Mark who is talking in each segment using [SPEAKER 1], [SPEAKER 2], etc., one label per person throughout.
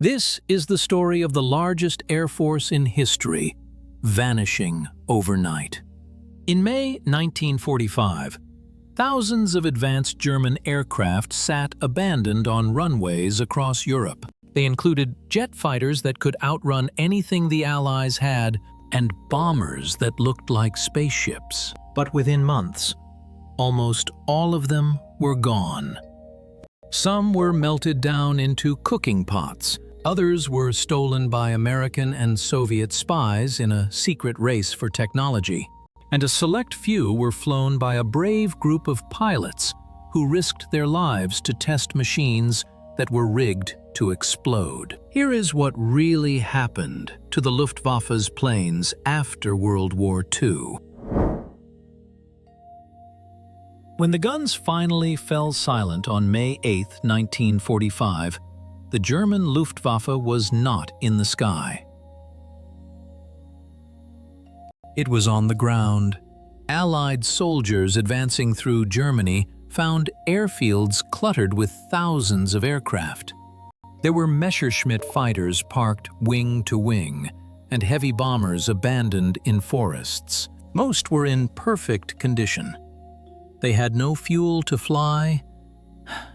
[SPEAKER 1] This is the story of the largest air force in history, vanishing overnight. In May 1945, thousands of advanced German aircraft sat abandoned on runways across Europe. They included jet fighters that could outrun anything the Allies had and bombers that looked like spaceships. But within months, almost all of them were gone. Some were melted down into cooking pots. Others were stolen by American and Soviet spies in a secret race for technology. And a select few were flown by a brave group of pilots who risked their lives to test machines that were rigged to explode. Here is what really happened to the Luftwaffe's planes after World War II. When the guns finally fell silent on May 8, 1945, the German Luftwaffe was not in the sky. It was on the ground. Allied soldiers advancing through Germany found airfields cluttered with thousands of aircraft. There were Messerschmitt fighters parked wing to wing, and heavy bombers abandoned in forests. Most were in perfect condition. They had no fuel to fly,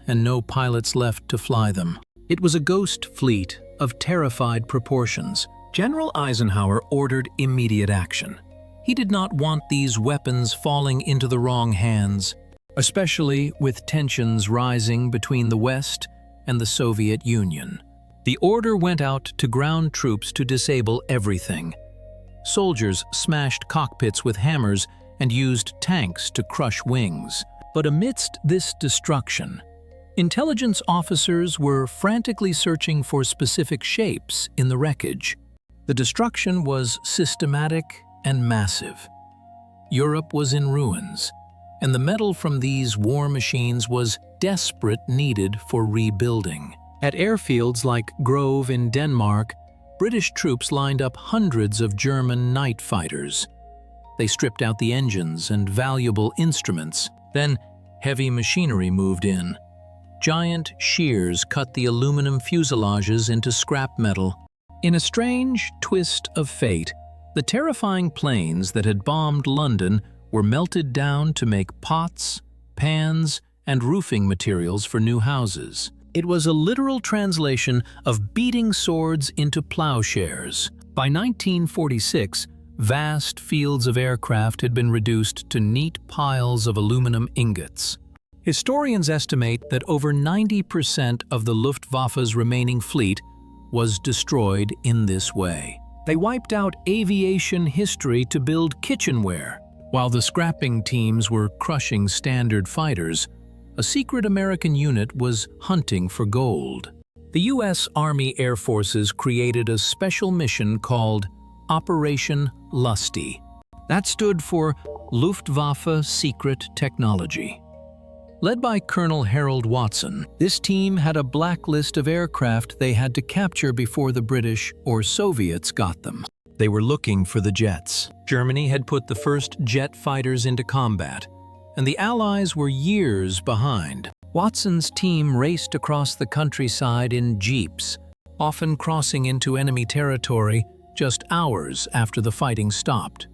[SPEAKER 1] and no pilots left to fly them. It was a ghost fleet of terrified proportions. General Eisenhower ordered immediate action. He did not want these weapons falling into the wrong hands, especially with tensions rising between the West and the Soviet Union. The order went out to ground troops to disable everything. Soldiers smashed cockpits with hammers and used tanks to crush wings. But amidst this destruction, intelligence officers were frantically searching for specific shapes in the wreckage. The destruction was systematic and massive. Europe was in ruins, and the metal from these war machines was desperate needed for rebuilding. At airfields like Grove in Denmark, British troops lined up hundreds of German night fighters. They stripped out the engines and valuable instruments. Then heavy machinery moved in. Giant shears cut the aluminum fuselages into scrap metal. In a strange twist of fate, the terrifying planes that had bombed London were melted down to make pots, pans, and roofing materials for new houses. It was a literal translation of beating swords into plowshares. By 1946, vast fields of aircraft had been reduced to neat piles of aluminum ingots. Historians estimate that over 90% of the Luftwaffe's remaining fleet was destroyed in this way. They wiped out aviation history to build kitchenware. While the scrapping teams were crushing standard fighters, a secret American unit was hunting for gold. The U.S. Army Air Forces created a special mission called Operation Lusty. That stood for Luftwaffe Secret Technology. Led by Colonel Harold Watson, this team had a blacklist of aircraft they had to capture before the British or Soviets got them. They were looking for the jets. Germany had put the first jet fighters into combat, and the Allies were years behind. Watson's team raced across the countryside in jeeps, often crossing into enemy territory just hours after the fighting stopped.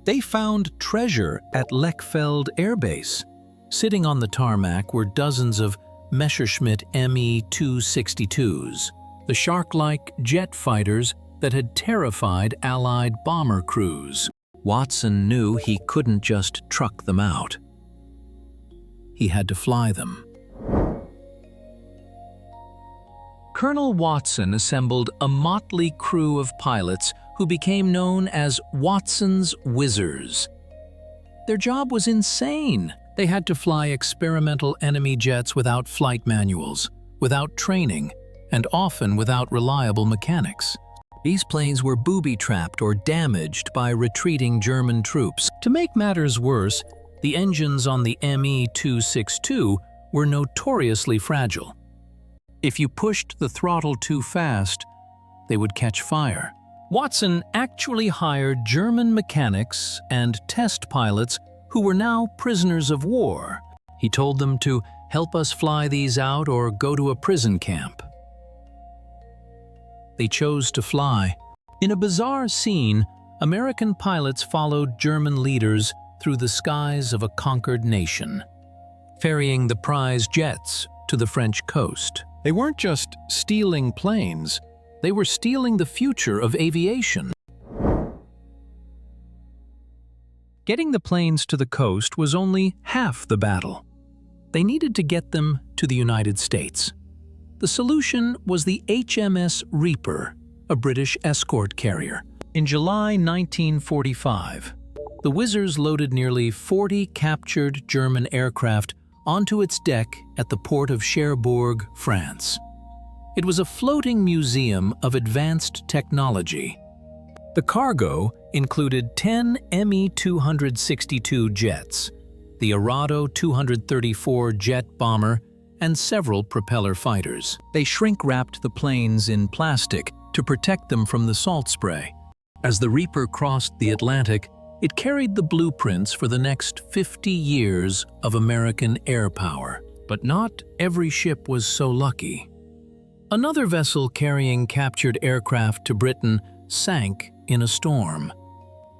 [SPEAKER 1] They found treasure at Lechfeld Air Base. Sitting on the tarmac were dozens of Messerschmitt Me-262s, the shark-like jet fighters that had terrified Allied bomber crews. Watson knew he couldn't just truck them out. He had to fly them. Colonel Watson assembled a motley crew of pilots who became known as Watson's Whizzers. Their job was insane. They had to fly experimental enemy jets without flight manuals, without training, and often without reliable mechanics. These planes were booby-trapped or damaged by retreating German troops. To make matters worse, the engines on the Me-262 were notoriously fragile. If you pushed the throttle too fast, they would catch fire. Watson actually hired German mechanics and test pilots who were now prisoners of war. He told them to help us fly these out or go to a prison camp. They chose to fly. In a bizarre scene, American pilots followed German leaders through the skies of a conquered nation, ferrying the prize jets to the French coast. They weren't just stealing planes, they were stealing the future of aviation. Getting the planes to the coast was only half the battle. They needed to get them to the United States. The solution was the HMS Reaper, a British escort carrier. In July 1945, the Whizzers loaded nearly 40 captured German aircraft onto its deck at the port of Cherbourg, France. It was a floating museum of advanced technology. The cargo included 10 Me-262 jets, the Arado 234 jet bomber, and several propeller fighters. They shrink-wrapped the planes in plastic to protect them from the salt spray. As the Reaper crossed the Atlantic, it carried the blueprints for the next 50 years of American air power. But not every ship was so lucky. Another vessel carrying captured aircraft to Britain sank in a storm,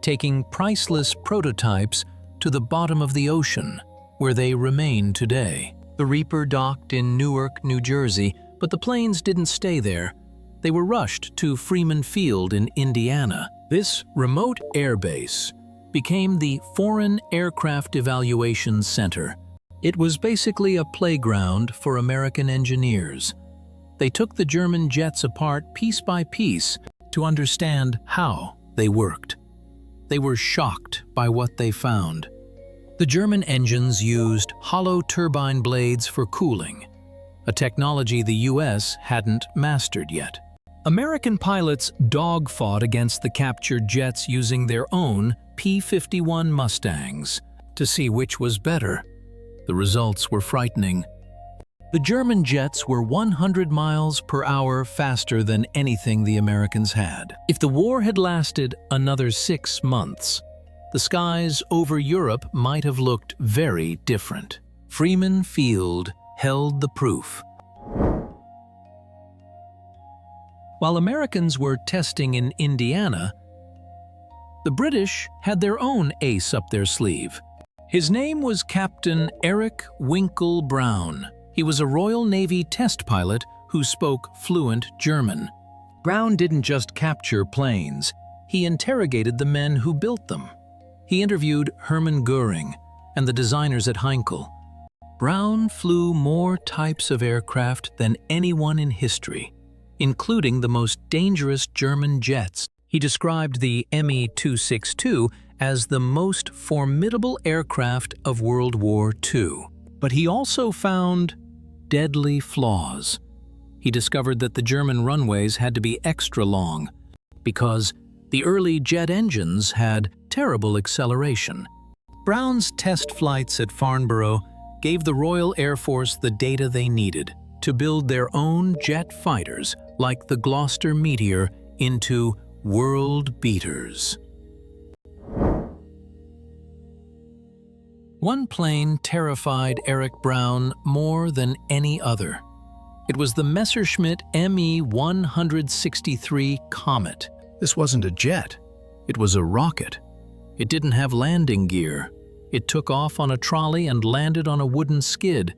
[SPEAKER 1] taking priceless prototypes to the bottom of the ocean, where they remain today. The Reaper docked in Newark, New Jersey, but the planes didn't stay there. They were rushed to Freeman Field in Indiana. This remote airbase became the Foreign Aircraft Evaluation Center. It was basically a playground for American engineers. They took the German jets apart piece by piece to understand how they worked. They were shocked by what they found. The German engines used hollow turbine blades for cooling, a technology the US hadn't mastered yet. American pilots dogfought against the captured jets using their own P-51 Mustangs to see which was better. The results were frightening. The German jets were 100 miles per hour faster than anything the Americans had. If the war had lasted another 6 months, the skies over Europe might have looked very different. Freeman Field held the proof. While Americans were testing in Indiana, the British had their own ace up their sleeve. His name was Captain Eric Winkle Brown. He was a Royal Navy test pilot who spoke fluent German. Brown didn't just capture planes, he interrogated the men who built them. He interviewed Hermann Göring and the designers at Heinkel. Brown flew more types of aircraft than anyone in history, including the most dangerous German jets. He described the Me-262 as the most formidable aircraft of World War II. But he also found deadly flaws. He discovered that the German runways had to be extra long because the early jet engines had terrible acceleration. Brown's test flights at Farnborough gave the Royal Air Force the data they needed to build their own jet fighters like the Gloucester Meteor into world beaters. One plane terrified Eric Brown more than any other. It was the Messerschmitt Me-163 Comet. This wasn't a jet. It was a rocket. It didn't have landing gear. It took off on a trolley and landed on a wooden skid.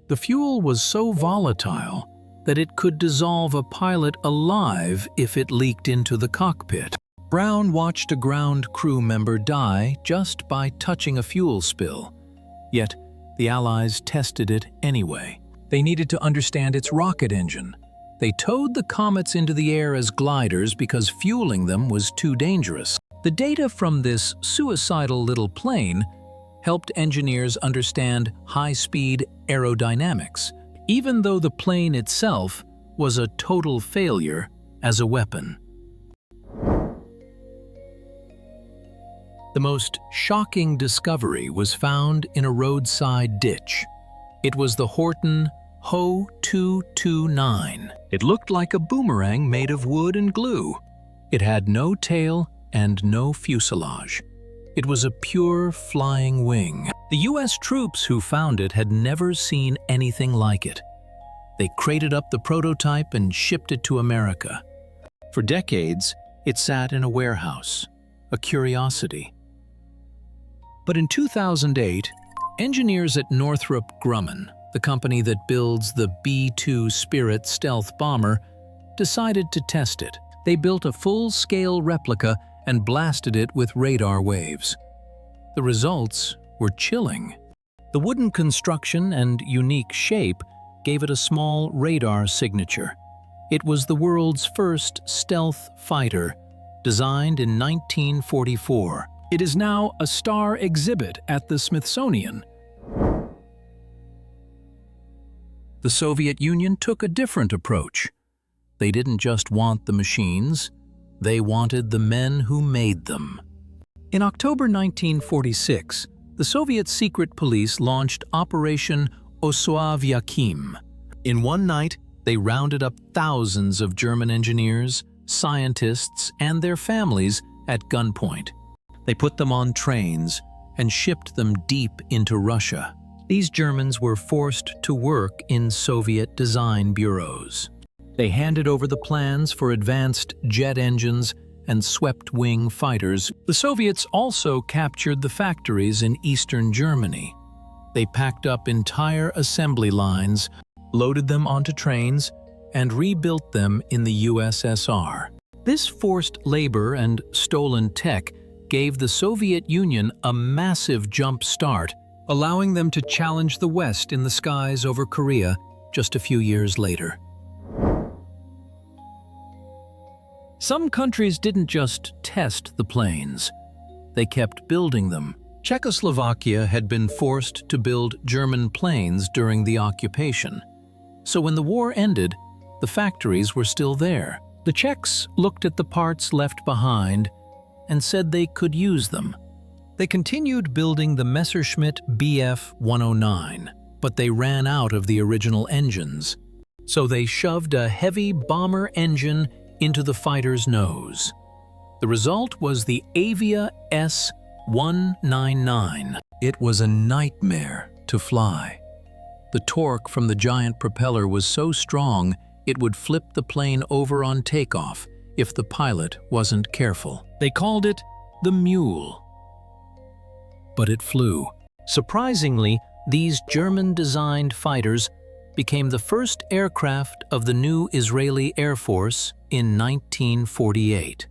[SPEAKER 1] The fuel was so volatile that it could dissolve a pilot alive if it leaked into the cockpit. Brown watched a ground crew member die just by touching a fuel spill. Yet, the Allies tested it anyway. They needed to understand its rocket engine. They towed the comets into the air as gliders because fueling them was too dangerous. The data from this suicidal little plane helped engineers understand high-speed aerodynamics, even though the plane itself was a total failure as a weapon. The most shocking discovery was found in a roadside ditch. It was the Horten Ho 229. It looked like a boomerang made of wood and glue. It had no tail and no fuselage. It was a pure flying wing. The US troops who found it had never seen anything like it. They crated up the prototype and shipped it to America. For decades, it sat in a warehouse, a curiosity. But in 2008, engineers at Northrop Grumman, the company that builds the B-2 Spirit stealth bomber, decided to test it. They built a full-scale replica and blasted it with radar waves. The results were chilling. The wooden construction and unique shape gave it a small radar signature. It was the world's first stealth fighter, designed in 1944. It is now a star exhibit at the Smithsonian. The Soviet Union took a different approach. They didn't just want the machines, they wanted the men who made them. In October 1946, the Soviet secret police launched Operation Lusty. In one night, they rounded up thousands of German engineers, scientists, and their families at gunpoint. They put them on trains and shipped them deep into Russia. These Germans were forced to work in Soviet design bureaus. They handed over the plans for advanced jet engines and swept-wing fighters. The Soviets also captured the factories in eastern Germany. They packed up entire assembly lines, loaded them onto trains, and rebuilt them in the USSR. This forced labor and stolen tech gave the Soviet Union a massive jump start, allowing them to challenge the West in the skies over Korea just a few years later. Some countries didn't just test the planes, they kept building them. Czechoslovakia had been forced to build German planes during the occupation. So when the war ended, the factories were still there. The Czechs looked at the parts left behind and said they could use them. They continued building the Messerschmitt Bf 109, but they ran out of the original engines. So they shoved a heavy bomber engine into the fighter's nose. The result was the Avia S-199. It was a nightmare to fly. The torque from the giant propeller was so strong it would flip the plane over on takeoff if the pilot wasn't careful. They called it the Mule. But it flew. Surprisingly, these German-designed fighters became the first aircraft of the new Israeli Air Force in 1948.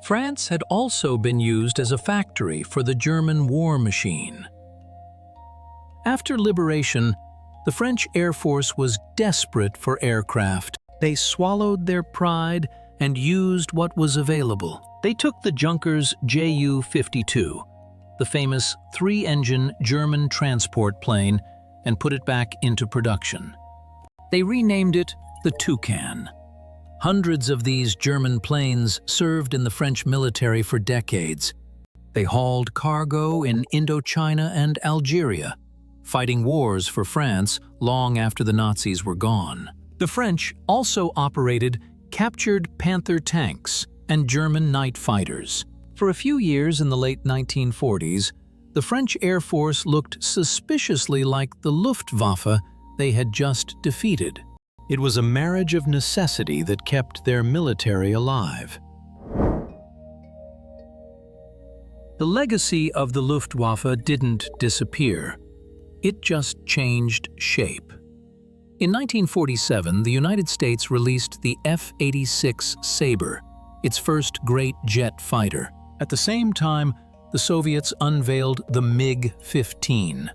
[SPEAKER 1] France had also been used as a factory for the German war machine. After liberation, the French Air Force was desperate for aircraft. They swallowed their pride and used what was available. They took the Junkers Ju-52, the famous three-engine German transport plane, and put it back into production. They renamed it the Toucan. Hundreds of these German planes served in the French military for decades. They hauled cargo in Indochina and Algeria, fighting wars for France long after the Nazis were gone. The French also operated captured Panther tanks and German night fighters. For a few years in the late 1940s, the French Air Force looked suspiciously like the Luftwaffe they had just defeated. It was a marriage of necessity that kept their military alive. The legacy of the Luftwaffe didn't disappear. It just changed shape. In 1947, the United States released the F-86 Sabre, its first great jet fighter. At the same time, the Soviets unveiled the MiG-15.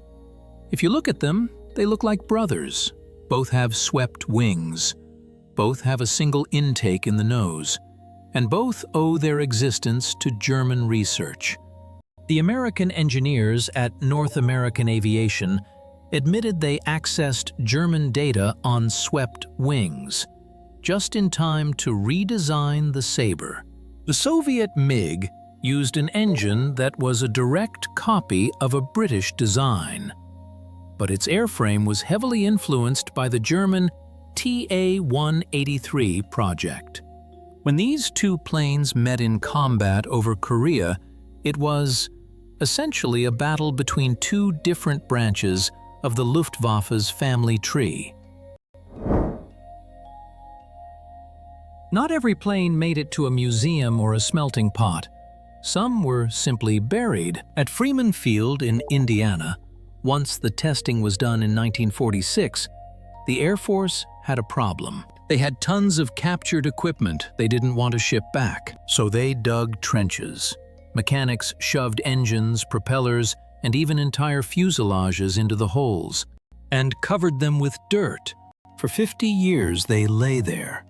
[SPEAKER 1] If you look at them, they look like brothers. Both have swept wings. Both have a single intake in the nose. And both owe their existence to German research. The American engineers at North American Aviation admitted they accessed German data on swept wings, just in time to redesign the Sabre. The Soviet MiG used an engine that was a direct copy of a British design, but its airframe was heavily influenced by the German TA-183 project. When these two planes met in combat over Korea, it was essentially a battle between two different branches of the Luftwaffe's family tree. Not every plane made it to a museum or a smelting pot. Some were simply buried. At Freeman Field in Indiana, once the testing was done in 1946, the Air Force had a problem. They had tons of captured equipment they didn't want to ship back, so they dug trenches. Mechanics shoved engines, propellers, and even entire fuselages into the holes, and covered them with dirt. For 50 years they lay there,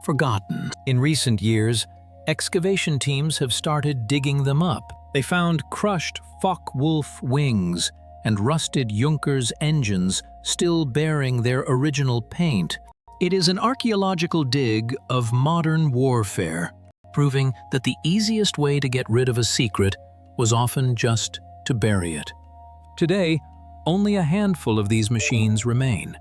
[SPEAKER 1] forgotten. In recent years, excavation teams have started digging them up. They found crushed Focke-Wulf wings and rusted Junkers engines still bearing their original paint. It is an archaeological dig of modern warfare, proving that the easiest way to get rid of a secret was often just to bury it. Today, only a handful of these machines remain.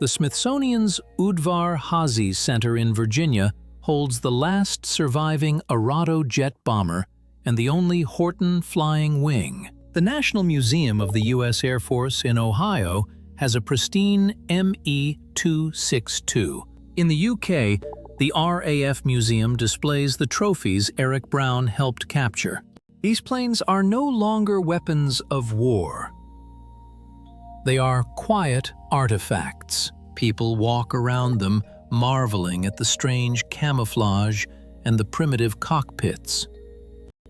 [SPEAKER 1] The Smithsonian's Udvar Hazy Center in Virginia holds the last surviving Arado jet bomber and the only Horton flying wing. The National Museum of the U.S. Air Force in Ohio has a pristine ME-262. In the UK, the RAF Museum displays the trophies Eric Brown helped capture. These planes are no longer weapons of war. They are quiet artifacts. People walk around them, marveling at the strange camouflage and the primitive cockpits.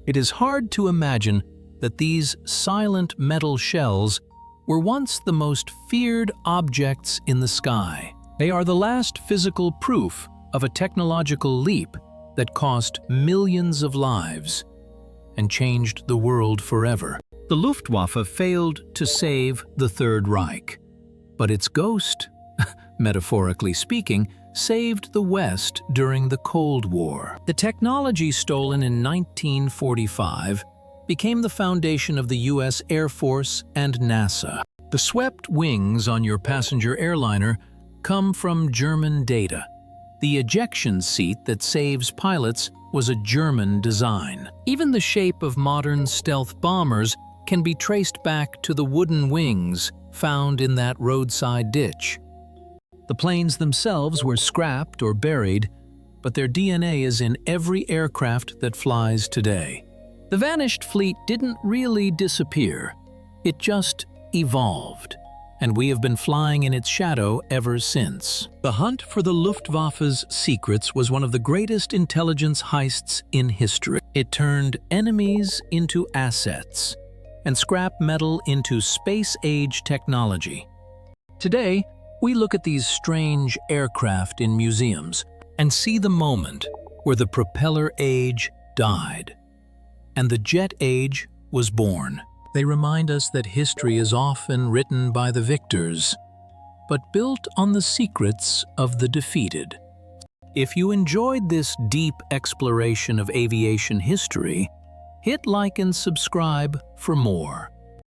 [SPEAKER 1] It is hard to imagine that these silent metal shells were once the most feared objects in the sky. They are the last physical proof of a technological leap that cost millions of lives and changed the world forever. The Luftwaffe failed to save the Third Reich, but its ghost, metaphorically speaking, saved the West during the Cold War. The technology stolen in 1945 became the foundation of the U.S. Air Force and NASA. The swept wings on your passenger airliner come from German data. The ejection seat that saves pilots was a German design. Even the shape of modern stealth bombers can be traced back to the wooden wings found in that roadside ditch. The planes themselves were scrapped or buried, but their DNA is in every aircraft that flies today. The vanished fleet didn't really disappear. It just evolved, and we have been flying in its shadow ever since. The hunt for the Luftwaffe's secrets was one of the greatest intelligence heists in history. It turned enemies into assets and scrap metal into space-age technology. Today, we look at these strange aircraft in museums and see the moment where the propeller age died and the jet age was born. They remind us that history is often written by the victors, but built on the secrets of the defeated. If you enjoyed this deep exploration of aviation history, hit like and subscribe for more.